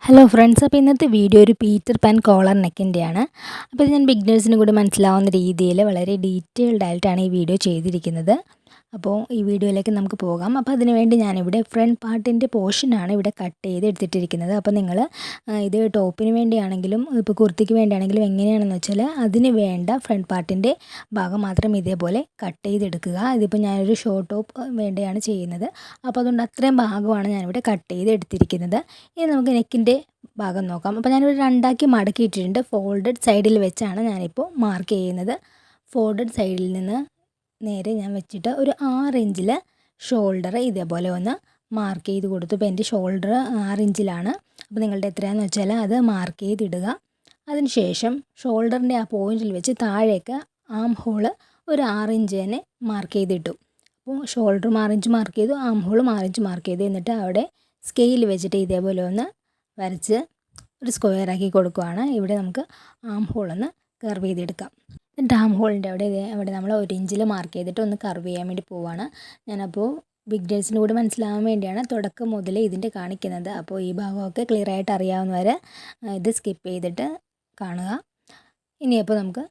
Hello friends, അപ്പോൾ ഇന്നത്തെ video ഒരു പീറ്റർ പാൻ കോളർ നെക്കിൻ്റെയാണ്. അപ്പോൾ ഇത് ഞാൻ ബിഗിനേഴ്സിന് കൂടി മനസ്സിലാവുന്ന രീതിയിൽ വളരെ ഡീറ്റെയിൽഡ് ആയിട്ടാണ് ഈ വീഡിയോ ചെയ്തിരിക്കുന്നത്. അപ്പോൾ ഈ വീഡിയോയിലേക്ക് നമുക്ക് പോകാം. അപ്പോൾ അതിനുവേണ്ടി ഞാനിവിടെ ഫ്രണ്ട് പാർട്ടിൻ്റെ പോർഷനാണ് ഇവിടെ കട്ട് ചെയ്ത് എടുത്തിട്ടിരിക്കുന്നത്. അപ്പോൾ നിങ്ങൾ ഇത് ടോപ്പിന് വേണ്ടിയാണെങ്കിലും ഇപ്പോൾ കുർത്തിക്ക് വേണ്ടിയാണെങ്കിലും എങ്ങനെയാണെന്ന് വെച്ചാൽ അതിന് വേണ്ട ഫ്രണ്ട് പാർട്ടിൻ്റെ ഭാഗം മാത്രം ഇതേപോലെ കട്ട് ചെയ്തെടുക്കുക. ഇതിപ്പോൾ ഞാനൊരു ഷോർട്ട് ടോപ്പ് വേണ്ടിയാണ് ചെയ്യുന്നത്. അപ്പോൾ അതുകൊണ്ട് അത്രയും ഭാഗമാണ് ഞാനിവിടെ കട്ട് ചെയ്ത് എടുത്തിരിക്കുന്നത്. ഇനി നമുക്ക് നെക്കിൻ്റെ ഭാഗം നോക്കാം. അപ്പോൾ ഞാനിവിടെ രണ്ടാക്കി മടക്കിയിട്ടിട്ടുണ്ട്. ഫോൾഡഡ് സൈഡിൽ വെച്ചാണ് ഞാനിപ്പോൾ മാർക്ക് ചെയ്യുന്നത്. ഫോൾഡഡ് സൈഡിൽ നിന്ന് നേരെ ഞാൻ വെച്ചിട്ട് ഒരു 6 ഇഞ്ചിൽ ഷോൾഡർ ഇതേപോലെ ഒന്ന് മാർക്ക് ചെയ്ത് കൊടുത്തു. ഇപ്പോൾ എൻ്റെ ഷോൾഡർ 6 ഇഞ്ചിലാണ്. അപ്പോൾ നിങ്ങളുടെ എത്രയാണെന്ന് വെച്ചാൽ അത് മാർക്ക് ചെയ്തിടുക. അതിനുശേഷം ഷോൾഡറിൻ്റെ ആ പോയിന്റിൽ വെച്ച് താഴേക്ക് ആം ഹോൾ ഒരു 6 ഇഞ്ച് തന്നെ മാർക്ക് ചെയ്തിട്ടു. അപ്പോൾ ഷോൾഡർ 6 ഇഞ്ച് മാർക്ക് ചെയ്തു, ആം ഹോൾ 6 ഇഞ്ച് മാർക്ക് ചെയ്തു. എന്നിട്ട് അവിടെ സ്കെയിൽ വെച്ചിട്ട് ഇതേപോലെ ഒന്ന് വരച്ച് ഒരു സ്ക്വയർ ആക്കി കൊടുക്കുകയാണ്. ഇവിടെ നമുക്ക് ആം ഹോളൊന്ന് കർവ് ചെയ്തെടുക്കാം. എന്നിട്ട് ആം ഹോളിൻ്റെ അവിടെ നമ്മൾ 1 ഇഞ്ചിൽ മാർക്ക് ചെയ്തിട്ട് ഒന്ന് കർവ് ചെയ്യാൻ വേണ്ടി പോവുകയാണ്. ഞാനപ്പോൾ ബിഗിനേഴ്സിന് കൂടി മനസ്സിലാവാൻ വേണ്ടിയാണ് തുടക്കം മുതൽ ഇതിൻ്റെ കാണിക്കുന്നത്. അപ്പോൾ ഈ ഭാഗമൊക്കെ ക്ലിയർ ആയിട്ട് അറിയാവുന്നവർ ഇത് സ്കിപ്പ് ചെയ്തിട്ട് കാണുക. ഇനിയപ്പോൾ നമുക്ക്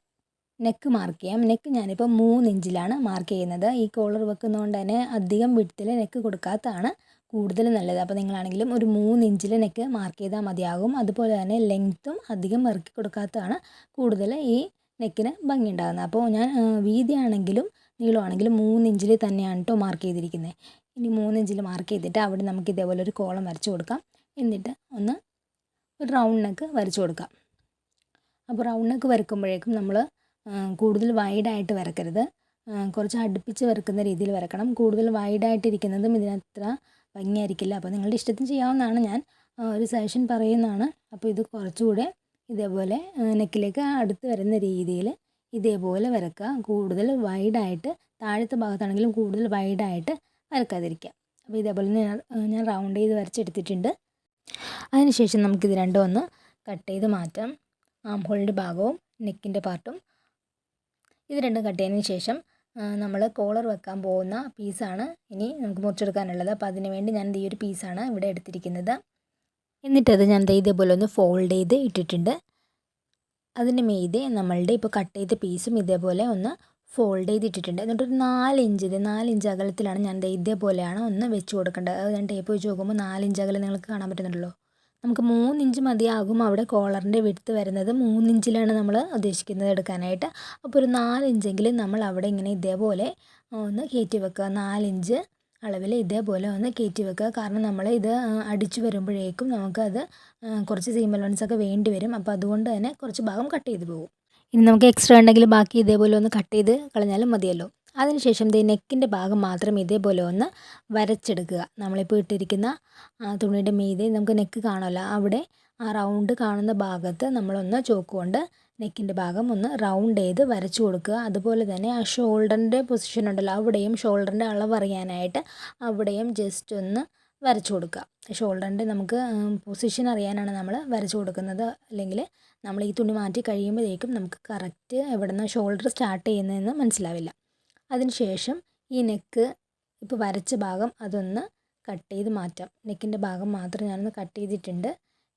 നെക്ക് മാർക്ക് ചെയ്യാം. നെക്ക് ഞാനിപ്പോൾ 3 ഇഞ്ചിലാണ് മാർക്ക് ചെയ്യുന്നത്. ഈ കോളർ വെക്കുന്നതുകൊണ്ട് തന്നെ അധികം വിഡ്ത്തിൽ നെക്ക് കൊടുക്കാത്തതാണ് കൂടുതൽ നല്ലത്. അപ്പോൾ നിങ്ങളാണെങ്കിലും ഒരു 3 ഇഞ്ചിൽ നെക്ക് മാർക്ക് ചെയ്താൽ മതിയാകും. അതുപോലെ തന്നെ ലെങ്ത്തും അധികം ഇറക്കി കൊടുക്കാത്തതാണ് കൂടുതൽ ഈ നെക്കിന് ഭംഗി ഉണ്ടാകുന്നത്. അപ്പോൾ ഞാൻ വീതിയാണെങ്കിലും നീളമാണെങ്കിലും 3 ഇഞ്ചിൽ തന്നെയാണ് കേട്ടോ മാർക്ക് ചെയ്തിരിക്കുന്നത്. ഇനി 3 ഇഞ്ചിൽ മാർക്ക് ചെയ്തിട്ട് അവിടെ നമുക്ക് ഇതേപോലെ ഒരു കോളം വരച്ച് കൊടുക്കാം. എന്നിട്ട് ഒന്ന് ഒരു റൗണ്ട് നെക്ക് വരച്ച് കൊടുക്കാം. അപ്പോൾ റൗണ്ട് നെക്ക് വരക്കുമ്പോഴേക്കും നമ്മൾ കൂടുതൽ വൈഡായിട്ട് വരക്കരുത്, കുറച്ച് അടുപ്പിച്ച് വരക്കുന്ന രീതിയിൽ വരക്കണം. കൂടുതൽ വൈഡായിട്ടിരിക്കുന്നതും ഇതിനത്ര ഭംഗിയായിരിക്കില്ല. അപ്പോൾ നിങ്ങളുടെ ഇഷ്ടത്തിന് ചെയ്യാവുന്നതാണ്, ഞാൻ ഒരു സജഷൻ പറയുന്നതാണ്. അപ്പോൾ ഇത് കുറച്ചുകൂടെ ഇതേപോലെ നെക്കിലേക്ക് അടുത്ത് വരുന്ന രീതിയിൽ ഇതേപോലെ വരക്കുക. കൂടുതൽ വൈഡായിട്ട് താഴത്തെ ഭാഗത്താണെങ്കിലും കൂടുതൽ വൈഡായിട്ട് വരക്കാതിരിക്കുക. അപ്പോൾ ഇതേപോലെ ഞാൻ റൗണ്ട് ചെയ്ത് വരച്ചെടുത്തിട്ടുണ്ട്. അതിനുശേഷം നമുക്കിത് രണ്ടും ഒന്ന് കട്ട് ചെയ്ത് മാറ്റാം. ആം ഹോളിൻ്റെ ഭാഗവും നെക്കിൻ്റെ പാർട്ടും ഇത് രണ്ടും കട്ട് ചെയ്തതിന് ശേഷം നമ്മൾ കോളർ വെക്കാൻ പോകുന്ന പീസാണ് ഇനി നമുക്ക് മുറിച്ചെടുക്കാനുള്ളത്. അപ്പോൾ അതിന് വേണ്ടി ഞാൻ ഈ ഒരു പീസാണ് ഇവിടെ എടുത്തിരിക്കുന്നത്. എന്നിട്ടത് ഞാൻ ഇതേപോലെ ഒന്ന് ഫോൾഡ് ചെയ്ത് ഇട്ടിട്ടുണ്ട്. അതിന് മീതെ നമ്മളുടെ ഇപ്പോൾ കട്ട് ചെയ്ത പീസും ഇതേപോലെ ഒന്ന് ഫോൾഡ് ചെയ്തിട്ടിട്ടുണ്ട്. എന്നിട്ടൊരു 4 ഇഞ്ച് അകലത്തിലാണ് ഞാൻ ഇതേപോലെയാണ് ഒന്ന് വെച്ച് കൊടുക്കേണ്ടത്. അത് ഞാൻ ടേപ്പ് വെച്ച് നോക്കുമ്പോൾ 4 ഇഞ്ച് അകലം നിങ്ങൾക്ക് കാണാൻ പറ്റുന്നുണ്ടല്ലോ. നമുക്ക് 3 ഇഞ്ച് മതിയാകും. അവിടെ കോളറിൻ്റെ വിഡ്ത്ത് വരുന്നത് 3 ഇഞ്ചിലാണ് നമ്മൾ ഉദ്ദേശിക്കുന്നത് എടുക്കാനായിട്ട്. അപ്പോൾ ഒരു 4 ഇഞ്ചെങ്കിലും നമ്മൾ അവിടെ ഇങ്ങനെ ഇതേപോലെ ഒന്ന് കയറ്റി വെക്കുക. 4 ഇഞ്ച് അളവിൽ ഇതേപോലെ ഒന്ന് കയറ്റി വെക്കുക. കാരണം നമ്മൾ ഇത് അടിച്ചു വരുമ്പോഴേക്കും നമുക്കത് കുറച്ച് സീം അലവൻസൊക്കെ വേണ്ടി വരും. അപ്പോൾ അതുകൊണ്ട് തന്നെ കുറച്ച് ഭാഗം കട്ട് ചെയ്ത് പോകും. ഇനി നമുക്ക് എക്സ്ട്രാ ഉണ്ടെങ്കിൽ ബാക്കി ഇതേപോലെ ഒന്ന് കട്ട് ചെയ്ത് കളഞ്ഞാലും മതിയല്ലോ. അതിനുശേഷം നെക്കിൻ്റെ ഭാഗം മാത്രം ഇതേപോലെ ഒന്ന് വരച്ചെടുക്കുക. നമ്മളിപ്പോൾ ഇട്ടിരിക്കുന്ന തുണിയുടെ മീതെ നമുക്ക് നെക്ക് കാണുമല്ലോ, അവിടെ ആ റൗണ്ട് കാണുന്ന ഭാഗത്ത് നമ്മളൊന്ന് ചോക്ക് കൊണ്ട് നെക്കിൻ്റെ ഭാഗം ഒന്ന് റൗണ്ട് ചെയ്ത് വരച്ചു കൊടുക്കുക. അതുപോലെ തന്നെ ആ ഷോൾഡറിൻ്റെ പൊസിഷൻ ഉണ്ടല്ലോ, അവിടെയും ഷോൾഡറിൻ്റെ അളവ് അറിയാനായിട്ട് അവിടെയും ജസ്റ്റ് ഒന്ന് വരച്ചു കൊടുക്കുക. ഷോൾഡറിൻ്റെ നമുക്ക് പൊസിഷൻ അറിയാനാണ് നമ്മൾ വരച്ചു കൊടുക്കുന്നത്. അല്ലെങ്കിൽ നമ്മൾ ഈ തുണി മാറ്റി കഴിയുമ്പോഴേക്കും നമുക്ക് കറക്റ്റ് എവിടെ നിന്ന് ഷോൾഡർ സ്റ്റാർട്ട് ചെയ്യുന്നതെന്ന് മനസ്സിലാവില്ല. അതിനുശേഷം ഈ നെക്ക് ഇപ്പോൾ വരച്ച ഭാഗം അതൊന്ന് കട്ട് ചെയ്ത് മാറ്റാം. നെക്കിൻ്റെ ഭാഗം മാത്രം ഞാനൊന്ന് കട്ട് ചെയ്തിട്ടുണ്ട്.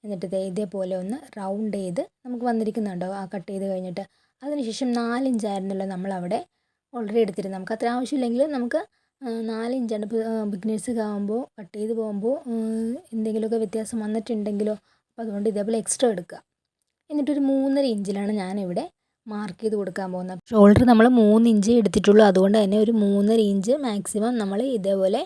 എന്നിട്ട് ഇതേപോലെ ഒന്ന് റൗണ്ട് ചെയ്ത് നമുക്ക് വന്നിരിക്കുന്നുണ്ടോ ആ കട്ട് ചെയ്ത് കഴിഞ്ഞിട്ട്. അതിനുശേഷം 4 ഇഞ്ചായിരുന്നല്ലോ നമ്മളവിടെ ഓൾറെഡി എടുത്തിരുന്നത്. നമുക്ക് അത്ര ആവശ്യമില്ലെങ്കിലും നമുക്ക് 4 ഇഞ്ചാണ്. ഇപ്പോൾ ബിഗിനേഴ്സൊക്കെ ആകുമ്പോൾ കട്ട് ചെയ്ത് പോകുമ്പോൾ എന്തെങ്കിലുമൊക്കെ വ്യത്യാസം വന്നിട്ടുണ്ടെങ്കിലോ, അപ്പോൾ അതുകൊണ്ട് ഇതേപോലെ എക്സ്ട്രാ എടുക്കുക. എന്നിട്ടൊരു 3.5 ഇഞ്ചിലാണ് ഞാനിവിടെ മാർക്ക് ചെയ്ത് കൊടുക്കാൻ പോകുന്നത്. ഷോൾഡർ നമ്മൾ 3 ഇഞ്ച് എടുത്തിട്ടുള്ളൂ. അതുകൊണ്ട് തന്നെ ഒരു 3.5 ഇഞ്ച് മാക്സിമം നമ്മൾ ഇതേപോലെ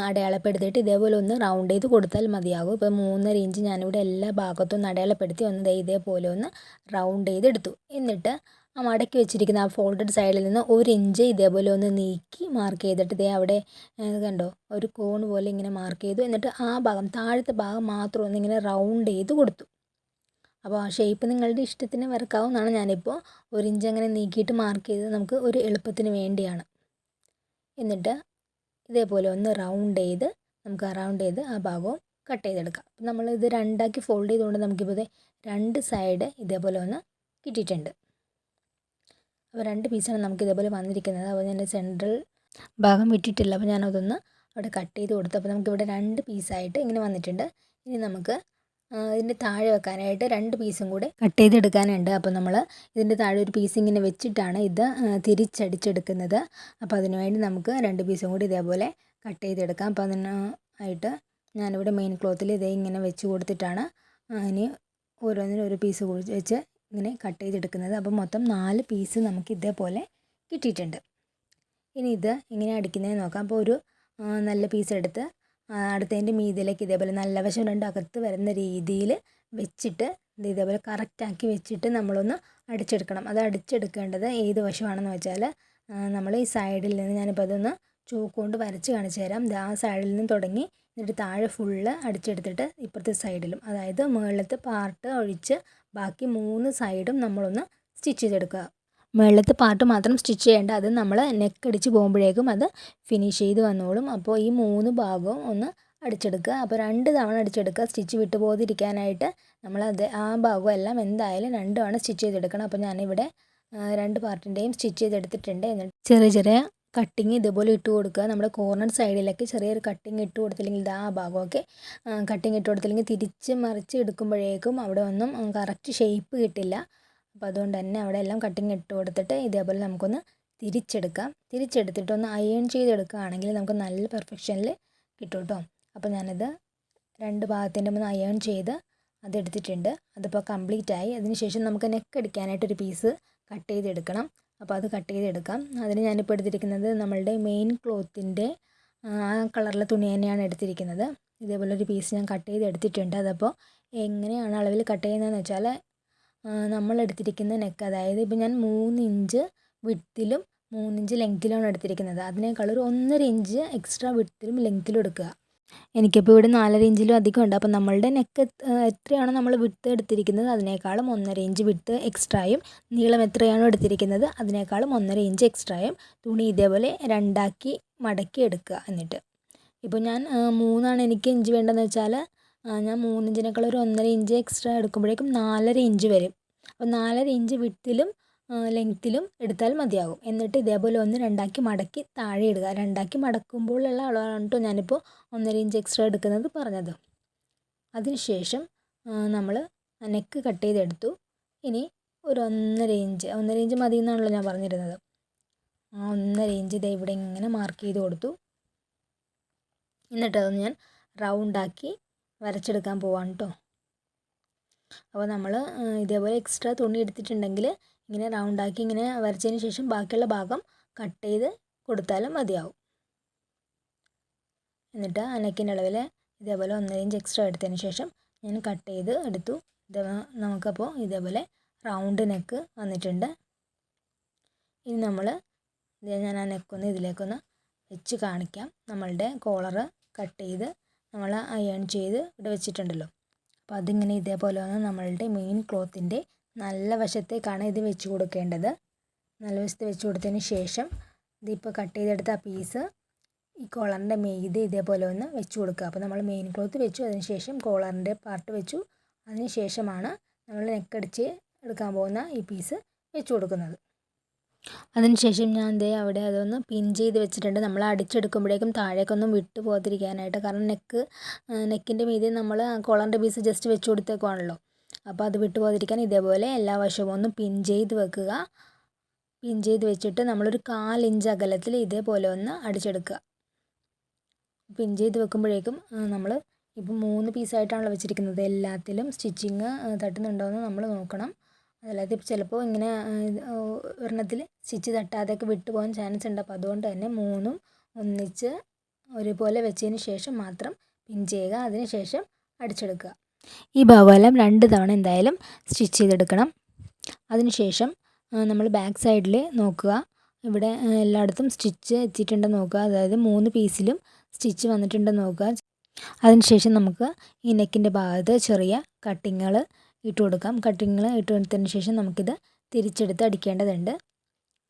അടയാളപ്പെടുത്തിയിട്ട് ഇതേപോലെ ഒന്ന് റൗണ്ട് ചെയ്ത് കൊടുത്താൽ മതിയാകും. ഇപ്പോൾ 3.5 ഇഞ്ച് ഞാനിവിടെ എല്ലാ ഭാഗത്തും ഒന്ന് അടയാളപ്പെടുത്തി ഒന്ന് ഇതേപോലെ ഒന്ന് റൗണ്ട് ചെയ്തെടുത്തു. എന്നിട്ട് ആ മടക്കി വെച്ചിരിക്കുന്ന ആ ഫോൾഡഡ് സൈഡിൽ നിന്ന് 1 ഇഞ്ച് ഇതേപോലെ ഒന്ന് നീക്കി മാർക്ക് ചെയ്തിട്ട് അവിടെ കണ്ടോ ഒരു കോൺ പോലെ ഇങ്ങനെ മാർക്ക് ചെയ്തു. എന്നിട്ട് ആ ഭാഗം താഴത്തെ ഭാഗം മാത്രം ഒന്ന് ഇങ്ങനെ റൗണ്ട് ചെയ്ത് കൊടുത്തു. അപ്പോൾ ആ ഷേപ്പ് നിങ്ങളുടെ ഇഷ്ടത്തിന് വരക്കാവുന്നതാണ്. ഞാനിപ്പോൾ 1 ഇഞ്ച് അങ്ങനെ നീക്കിയിട്ട് മാർക്ക് ചെയ്തത് നമുക്ക് ഒരു എളുപ്പത്തിന് വേണ്ടിയാണ്. എന്നിട്ട് ഇതേപോലെ ഒന്ന് റൗണ്ട് ചെയ്ത് നമുക്ക് റൗണ്ട് ചെയ്ത് ആ ഭാഗവും കട്ട് ചെയ്തെടുക്കാം. അപ്പോൾ നമ്മളിത് രണ്ടാക്കി ഫോൾഡ് ചെയ്തുകൊണ്ട് നമുക്കിപ്പോൾ 2 സൈഡ് ഇതേപോലെ ഒന്ന് കിട്ടിയിട്ടുണ്ട്. അപ്പോൾ 2 പീസാണ് നമുക്ക് ഇതേപോലെ വന്നിരിക്കുന്നത്. അപ്പോൾ ഞാൻ സെൻട്രൽ ഭാഗം വിട്ടിട്ടില്ല, അപ്പോൾ ഞാനതൊന്ന് അവിടെ കട്ട് ചെയ്ത് കൊടുത്തു. അപ്പോൾ നമുക്കിവിടെ 2 പീസായിട്ട് ഇങ്ങനെ വന്നിട്ടുണ്ട്. ഇനി നമുക്ക് ഇതിൻ്റെ താഴെ വെക്കാനായിട്ട് 2 പീസും കൂടെ കട്ട് ചെയ്തെടുക്കാനുണ്ട്. അപ്പോൾ നമ്മൾ ഇതിൻ്റെ താഴെ ഒരു പീസ് ഇങ്ങനെ വെച്ചിട്ടാണ് ഇത് തിരിച്ചടിച്ചെടുക്കുന്നത്. അപ്പോൾ അതിനുവേണ്ടി നമുക്ക് 2 പീസും കൂടി ഇതേപോലെ കട്ട് ചെയ്തെടുക്കാം. അപ്പോൾ അതിനായിട്ട് ഞാനിവിടെ മെയിൻ ക്ലോത്തിൽ ഇതേ ഇങ്ങനെ വെച്ച് കൊടുത്തിട്ടാണ് ഇനി ഓരോന്നിനും ഒരു പീസ് വെച്ച് ഇങ്ങനെ കട്ട് ചെയ്തെടുക്കുന്നത്. അപ്പോൾ മൊത്തം 4 പീസ് നമുക്ക് ഇതേപോലെ കിട്ടിയിട്ടുണ്ട്. ഇനി ഇത് എങ്ങനെ അടിക്കുന്നതെന്ന് നോക്കാം. അപ്പോൾ ഒരു നല്ല പീസ് എടുത്ത് അടുത്തതിൻ്റെ മീതിലേക്ക് ഇതേപോലെ നല്ല വശം 2 അകത്ത് വരുന്ന രീതിയിൽ വെച്ചിട്ട് ഇതേപോലെ കറക്റ്റാക്കി വെച്ചിട്ട് നമ്മളൊന്ന് അടിച്ചെടുക്കണം. അത് അടിച്ചെടുക്കേണ്ടത് ഏത് വശമാണെന്ന് വെച്ചാൽ നമ്മൾ ഈ സൈഡിൽ നിന്ന് ഞാനിപ്പോൾ അതൊന്ന് ചോക്ക് കൊണ്ട് വരച്ച് കാണിച്ചു തരാം. ആ സൈഡിൽ നിന്ന് തുടങ്ങി എന്നിട്ട് താഴെ ഫുള്ള് അടിച്ചെടുത്തിട്ട് ഇപ്പുറത്തെ സൈഡിലും, അതായത് മുകളിലത്തെ പാർട്ട് ഒഴിച്ച് ബാക്കി 3 സൈഡും നമ്മളൊന്ന് സ്റ്റിച്ച് ചെയ്തെടുക്കുക. മുകളിലത്തെ പാർട്ട് മാത്രം സ്റ്റിച്ച് ചെയ്യേണ്ട, അത് നമ്മൾ നെക്ക് അടിച്ച് പോകുമ്പോഴേക്കും അത് ഫിനിഷ് ചെയ്ത് വന്നോളും. അപ്പോൾ ഈ 3 ഭാഗവും ഒന്ന് അടിച്ചെടുക്കുക. അപ്പോൾ 2 തവണ അടിച്ചെടുക്കുക, സ്റ്റിച്ച് വിട്ടു പോകാതിരിക്കാനായിട്ട്. നമ്മളത് ആ ഭാഗം എല്ലാം എന്തായാലും 2 തവണ സ്റ്റിച്ച് ചെയ്തെടുക്കണം. അപ്പോൾ ഞാനിവിടെ 2 പാർട്ടിൻ്റെയും സ്റ്റിച്ച് ചെയ്തെടുത്തിട്ടുണ്ട്. എന്നിട്ട് ചെറിയ ചെറിയ കട്ടിങ് ഇതുപോലെ ഇട്ട് കൊടുക്കുക. നമ്മുടെ കോർണർ സൈഡിലേക്ക് ചെറിയൊരു കട്ടിങ് ഇട്ട് കൊടുത്തില്ലെങ്കിൽ ആ ഭാഗമൊക്കെ കട്ടിങ് ഇട്ട് കൊടുത്തില്ലെങ്കിൽ തിരിച്ച് മറിച്ച് എടുക്കുമ്പോഴേക്കും അവിടെ ഒന്നും കറക്റ്റ് ഷേപ്പ് കിട്ടില്ല. അപ്പോൾ അതുകൊണ്ട് തന്നെ അവിടെ എല്ലാം കട്ടിങ് ഇട്ട് കൊടുത്തിട്ട് ഇതേപോലെ നമുക്കൊന്ന് തിരിച്ചെടുക്കാം. തിരിച്ചെടുത്തിട്ടൊന്ന് അയൺ ചെയ്തെടുക്കുകയാണെങ്കിൽ നമുക്ക് നല്ല പെർഫെക്ഷനിൽ കിട്ടും കേട്ടോ. അപ്പോൾ ഞാനത് 2 ഭാഗത്തിൻ്റെ ഒന്ന് അയൺ ചെയ്ത് അതെടുത്തിട്ടുണ്ട്. അതിപ്പോൾ കംപ്ലീറ്റ് ആയി. അതിനുശേഷം നമുക്ക് നെക്ക് അടിക്കാനായിട്ടൊരു പീസ് കട്ട് ചെയ്തെടുക്കണം. അപ്പോൾ അത് കട്ട് ചെയ്തെടുക്കാം. അതിന് ഞാനിപ്പോൾ എടുത്തിരിക്കുന്നത് നമ്മളുടെ മെയിൻ ക്ലോത്തിൻ്റെ ആ കളറിലെ തുണി തന്നെയാണ് എടുത്തിരിക്കുന്നത്. ഇതേപോലെ ഒരു പീസ് ഞാൻ കട്ട് ചെയ്തെടുത്തിട്ടുണ്ട്. അതപ്പോൾ എങ്ങനെയാണ് അളവിൽ കട്ട് ചെയ്യുന്നതെന്ന് വെച്ചാൽ നമ്മൾ എടുത്തിരിക്കുന്ന നെക്ക്, അതായത് ഇപ്പോൾ ഞാൻ 3 ഇഞ്ച് വിഡ്ത്തിലും 3 ഇഞ്ച് ലെങ്ത്തിലുമാണ് എടുത്തിരിക്കുന്നത്. അതിനേക്കാൾ ഒരു 1.5 ഇഞ്ച് എക്സ്ട്രാ വിഡ്ത്തിലും ലെങ്ത്തിലും എടുക്കുക. എനിക്കിപ്പോൾ ഇവിടെ 4.5 ഇഞ്ചിലും അധികം ഉണ്ട്. അപ്പോൾ നമ്മളുടെ നെക്ക് എത്രയാണോ നമ്മൾ വിഡ്ത്ത് എടുത്തിരിക്കുന്നത് അതിനേക്കാളും 1.5 ഇഞ്ച് വിഡ്ത്ത് എക്സ്ട്രായും, നീളം എത്രയാണോ എടുത്തിരിക്കുന്നത് അതിനേക്കാളും 1.5 ഇഞ്ച് എക്സ്ട്രായും തുണി ഇതേപോലെ 2ആക്കി മടക്കി എടുക്കുക. എന്നിട്ട് ഇപ്പോൾ ഞാൻ 3 എനിക്ക് ഇഞ്ച് വേണ്ടതെന്ന് വെച്ചാൽ ഞാൻ 3 ഇഞ്ചിനേക്കാൾ ഒരു 1.5 ഇഞ്ച് എക്സ്ട്രാ എടുക്കുമ്പോഴേക്കും 4.5 ഇഞ്ച് വരും. അപ്പോൾ 4.5 ഇഞ്ച് വിഡ്ത്തിലും ലെങ്ത്തിലും എടുത്താൽ മതിയാകും. എന്നിട്ട് ഇതേപോലെ ഒന്ന് 2ആക്കി മടക്കി താഴെ ഇടുക. 2ആക്കി മടക്കുമ്പോഴുള്ള അളവാണ് കേട്ടോ ഞാനിപ്പോൾ 1.5 ഇഞ്ച് എക്സ്ട്രാ എടുക്കുന്നത് പറഞ്ഞത്. അതിനുശേഷം നമ്മൾ നെക്ക് കട്ട് ചെയ്തെടുത്തു. ഇനി ഒരു 1.5 ഇഞ്ച് മതി എന്നാണല്ലോ ഞാൻ പറഞ്ഞിരുന്നത്. ആ 1.5 ഇഞ്ച് ഇതേ ഇവിടെ ഇങ്ങനെ മാർക്ക് ചെയ്ത് കൊടുത്തു. എന്നിട്ട് അതൊന്ന് ഞാൻ റൗണ്ടാക്കി വരച്ചെടുക്കാൻ പോവാണ് കേട്ടോ. അപ്പോൾ നമ്മൾ ഇതേപോലെ എക്സ്ട്രാ തുണി എടുത്തിട്ടുണ്ടെങ്കിൽ ഇങ്ങനെ റൗണ്ടാക്കി ഇങ്ങനെ വരച്ചതിന് ശേഷം ബാക്കിയുള്ള ഭാഗം കട്ട് ചെയ്ത് കൊടുത്താലും മതിയാവും. എന്നിട്ട് ആ നെക്കിൻ്റെ അളവിൽ ഇതേപോലെ 1.5 ഇഞ്ച് എക്സ്ട്രാ എടുത്തതിന് ശേഷം ഞാൻ കട്ട് ചെയ്ത് എടുത്തു. നമുക്കപ്പോൾ ഇതേപോലെ റൗണ്ട് നെക്ക് വന്നിട്ടുണ്ട്. ഇനി നമ്മൾ ഞാൻ ആ നെക്കൊന്ന് ഇതിലേക്കൊന്ന് വെച്ച് കാണിക്കാം. നമ്മളുടെ കോളറ് കട്ട് ചെയ്ത് നമ്മൾ അയൺ ചെയ്ത് ഇവിടെ വെച്ചിട്ടുണ്ടല്ലോ. അപ്പോൾ അതിങ്ങനെ ഇതേപോലെ വന്ന് നമ്മളുടെ മെയിൻ ക്ലോത്തിൻ്റെ നല്ല വശത്തേക്കാണ് ഇത് വെച്ച് കൊടുക്കേണ്ടത്. നല്ല വശത്ത് വെച്ച് കൊടുത്തതിന് ശേഷം ഇതിപ്പോൾ കട്ട് ചെയ്തെടുത്ത ആ പീസ് ഈ കോളറിൻ്റെ മീതെ ഇതേപോലെ ഒന്ന് വെച്ച് കൊടുക്കുക. അപ്പോൾ നമ്മൾ മെയിൻ ക്ലോത്ത് വെച്ചു, അതിന് ശേഷം കോളറിൻ്റെ പാർട്ട് വെച്ചു, അതിന് ശേഷമാണ് നമ്മൾ നെക്കടിച്ച് എടുക്കാൻ പോകുന്ന ഈ പീസ് വെച്ച് കൊടുക്കുന്നത്. അതിനുശേഷം ഞാൻ അവിടെ അതൊന്ന് പിൻ ചെയ്ത് വെച്ചിട്ടുണ്ട്. നമ്മൾ അടിച്ചെടുക്കുമ്പോഴേക്കും താഴേക്കൊന്നും വിട്ടു പോകാതിരിക്കാനായിട്ട്. കാരണം നെക്കിൻ്റെ മീതെ നമ്മൾ കോളറിൻ്റെ പീസ് ജസ്റ്റ് വെച്ച് കൊടുത്തേക്കുവാണല്ലോ. അപ്പോൾ അത് വിട്ടു പോകാതിരിക്കാൻ ഇതേപോലെ എല്ലാ വശവും ഒന്ന് പിൻ ചെയ്ത് വെക്കുക. പിൻ ചെയ്ത് വെച്ചിട്ട് നമ്മളൊരു 1/4 ഇഞ്ച് അകലത്തിൽ ഇതേപോലെ ഒന്ന് അടിച്ചെടുക്കുക. പിൻ ചെയ്ത് വെക്കുമ്പോഴേക്കും നമ്മൾ ഇപ്പോൾ 3 പീസായിട്ടാണല്ലോ വെച്ചിരിക്കുന്നത്. എല്ലാത്തിലും സ്റ്റിച്ചിങ് തട്ടുന്നുണ്ടോ എന്ന് നമ്മൾ നോക്കണം. അതല്ലാതെ ചിലപ്പോൾ ഇങ്ങനെ ഒരെണ്ണത്തിൽ സ്റ്റിച്ച് തട്ടാതെയൊക്കെ വിട്ടു പോകാൻ ചാൻസ് ഉണ്ട്. അപ്പോൾ അതുകൊണ്ട് തന്നെ 3ഉം ഒന്നിച്ച് ഒരുപോലെ വെച്ചതിന് ശേഷം മാത്രം പിൻ ചെയ്യുക. അതിന് ശേഷം അടിച്ചെടുക്കുക. ഈ ഭാഗമെല്ലാം 2 തവണ എന്തായാലും സ്റ്റിച്ച് ചെയ്തെടുക്കണം. അതിനുശേഷം നമ്മൾ ബാക്ക് സൈഡിൽ നോക്കുക. ഇവിടെ എല്ലായിടത്തും സ്റ്റിച്ച് എത്തിയിട്ടുണ്ടെന്ന് നോക്കുക. അതായത് 3 പീസിലും സ്റ്റിച്ച് വന്നിട്ടുണ്ടെന്ന് നോക്കുക. അതിനുശേഷം നമുക്ക് ഈ നെക്കിൻ്റെ ഭാഗത്ത് ചെറിയ കട്ടിങ്ങൾ ഇട്ട് കൊടുക്കാം. കട്ടിങ്ങൾ ഇട്ട് കൊടുത്തതിന് ശേഷം നമുക്കിത് തിരിച്ചെടുത്ത് അടിക്കേണ്ടതുണ്ട്.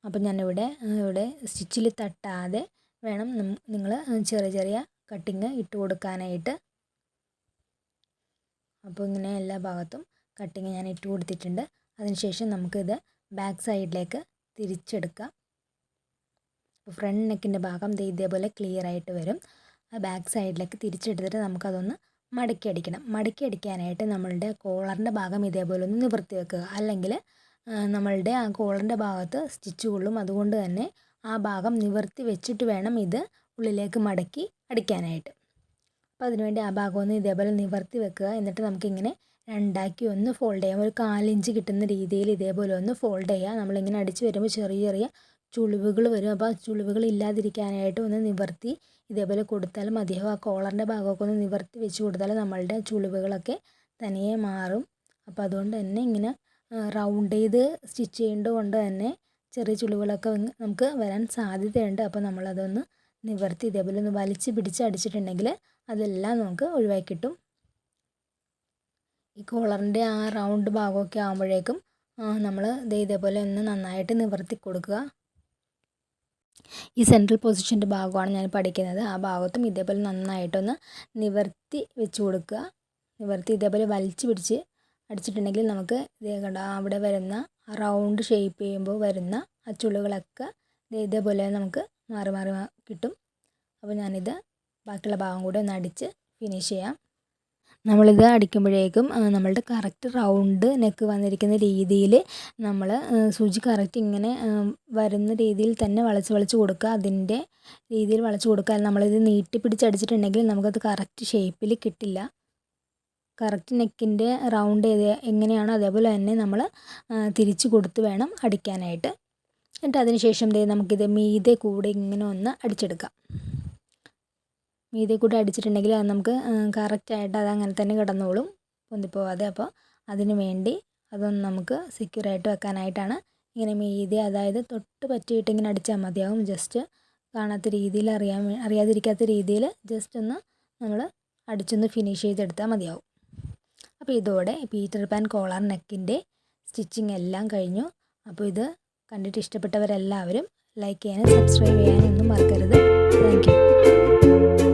അപ്പം ഞാനിവിടെ സ്റ്റിച്ചിൽ തട്ടാതെ വേണം നിങ്ങൾ ചെറിയ ചെറിയ കട്ടിങ് ഇട്ട് കൊടുക്കാനായിട്ട്. അപ്പോൾ ഇങ്ങനെ എല്ലാ ഭാഗത്തും കട്ടിങ് ഞാൻ ഇട്ട് കൊടുത്തിട്ടുണ്ട്. അതിനുശേഷം നമുക്കിത് ബാക്ക് സൈഡിലേക്ക് തിരിച്ചെടുക്കാം. അപ്പോൾ ഫ്രണ്ട് നെക്കിൻ്റെ ഭാഗം ഇതേപോലെ ക്ലിയർ ആയിട്ട് വരും. ആ ബാക്ക് സൈഡിലേക്ക് തിരിച്ചെടുത്തിട്ട് നമുക്കതൊന്ന് മടക്കി അടിക്കണം. മടക്കി അടിക്കാനായിട്ട് നമ്മളുടെ കോളറിൻ്റെ ഭാഗം ഇതേപോലെ ഒന്ന് നിവർത്തി വെക്കുക. അല്ലെങ്കിൽ നമ്മളുടെ ആ കോളറിൻ്റെ ഭാഗത്ത് സ്റ്റിച്ച് കൊള്ളും. അതുകൊണ്ട് തന്നെ ആ ഭാഗം നിവർത്തി വെച്ചിട്ട് വേണം ഇത് ഉള്ളിലേക്ക് മടക്കി അടിക്കാനായിട്ട്. അപ്പോൾ അതിനുവേണ്ടി ആ ഭാഗം ഒന്ന് ഇതേപോലെ നിവർത്തി വെക്കുക. എന്നിട്ട് നമുക്കിങ്ങനെ രണ്ടാക്കി ഒന്ന് ഫോൾഡ് ചെയ്യാം. ഒരു 1/4 ഇഞ്ച് കിട്ടുന്ന രീതിയിൽ ഇതേപോലെ ഒന്ന് ഫോൾഡ് ചെയ്യുക. നമ്മളിങ്ങനെ അടിച്ച് വരുമ്പോൾ ചെറിയ ചെറിയ ചുളിവുകൾ വരും. അപ്പോൾ ആ ചുളിവുകൾ ഇല്ലാതിരിക്കാനായിട്ട് ഒന്ന് നിവർത്തി ഇതേപോലെ കൊടുത്താൽ മതിയാവും. ആ കോളറിൻ്റെ ഭാഗമൊക്കെ ഒന്ന് നിവർത്തി വെച്ച് കൊടുത്താൽ നമ്മളുടെ ചുളിവുകളൊക്കെ തനിയെ മാറും. അപ്പോൾ അതുകൊണ്ട് തന്നെ ഇങ്ങനെ റൗണ്ട് ചെയ്ത് സ്റ്റിച്ച് ചെയ്യുന്നത് കൊണ്ട് തന്നെ ചെറിയ ചുളിവുകളൊക്കെ നമുക്ക് വരാൻ സാധ്യതയുണ്ട്. അപ്പോൾ നമ്മളതൊന്ന് നിവർത്തി ഇതേപോലെ ഒന്ന് വലിച്ച് പിടിച്ച് അടിച്ചിട്ടുണ്ടെങ്കിൽ അതെല്ലാം നമുക്ക് ഒഴിവാക്കി കിട്ടും. ഈ കോളറിൻ്റെ ആ റൗണ്ട് ഭാഗമൊക്കെ ആകുമ്പോഴേക്കും നമ്മൾ ഇതേപോലെ ഒന്ന് നന്നായിട്ട് നിവർത്തി കൊടുക്കുക. ഈ സെൻട്രൽ പൊസിഷൻ്റെ ഭാഗമാണ് ഞാൻ പഠിക്കുന്നത്. ആ ഭാഗത്തും ഇതേപോലെ നന്നായിട്ടൊന്ന് നിവർത്തി വെച്ച് കൊടുക്കുക. നിവർത്തി ഇതേപോലെ വലിച്ച് പിടിച്ച് അടിച്ചിട്ടുണ്ടെങ്കിൽ നമുക്ക് ഇതേ കണ്ട അവിടെ വരുന്ന റൗണ്ട് ഷേപ്പ് ചെയ്യുമ്പോൾ വരുന്ന ആ ചുളിവുകളൊക്കെ ഇതേപോലെ നമുക്ക് മാറി മാറി കിട്ടും. അപ്പോൾ ഞാനിത് ബാക്കിയുള്ള ഭാഗം കൂടി ഒന്ന് അടിച്ച് ഫിനിഷ് ചെയ്യാം. നമ്മളിത് അടിക്കുമ്പോഴേക്കും നമ്മളുടെ കറക്റ്റ് റൗണ്ട് നെക്ക് വന്നിരിക്കുന്ന രീതിയിൽ നമ്മൾ സൂചി കറക്റ്റ് ഇങ്ങനെ വരുന്ന രീതിയിൽ തന്നെ വളച്ച് കൊടുക്കുക. അതിൻ്റെ രീതിയിൽ വളച്ച് കൊടുക്കുക. നമ്മളിത് നീട്ടി പിടിച്ചടിച്ചിട്ടുണ്ടെങ്കിൽ നമുക്കത് കറക്റ്റ് ഷേപ്പിൽ കിട്ടില്ല. കറക്റ്റ് നെക്കിൻ്റെ റൗണ്ട് എങ്ങനെയാണോ അതേപോലെ തന്നെ നമ്മൾ തിരിച്ച് കൊടുത്ത് വേണം അടിക്കാനായിട്ട്. എന്നിട്ട് അതിന് ശേഷം നമുക്കിത് മീതെ കൂടെ ഇങ്ങനെ ഒന്ന് അടിച്ചെടുക്കാം. മീതെ കൂടെ അടിച്ചിട്ടുണ്ടെങ്കിൽ അത് നമുക്ക് കറക്റ്റായിട്ട് അത് അങ്ങനെ തന്നെ കിടന്നോളും, പൊന്തിപ്പോവാതെ. അപ്പോൾ അതിന് വേണ്ടി അതൊന്ന് നമുക്ക് സെക്യൂറായിട്ട് വെക്കാനായിട്ടാണ് ഇങ്ങനെ മീതെ, അതായത് തൊട്ട് പറ്റിയിട്ട് ഇങ്ങനെ അടിച്ചാൽ മതിയാവും. ജസ്റ്റ് കാണാത്ത രീതിയിൽ അറിയാതിരിക്കാത്ത രീതിയിൽ ജസ്റ്റ് ഒന്ന് നമ്മൾ അടിച്ചൊന്ന് ഫിനിഷ് ചെയ്തെടുത്താൽ മതിയാവും. അപ്പോൾ ഇതോടെ പീറ്റർ പാൻ കോളർ നെക്കിൻ്റെ സ്റ്റിച്ചിങ് എല്ലാം കഴിഞ്ഞു. അപ്പോൾ ഇത് കണ്ടിട്ട് ഇഷ്ടപ്പെട്ടവരെല്ലാവരും ലൈക്ക് ചെയ്യാനും സബ്സ്ക്രൈബ് ചെയ്യാനും ഒന്നും മറക്കരുത്. Thank you.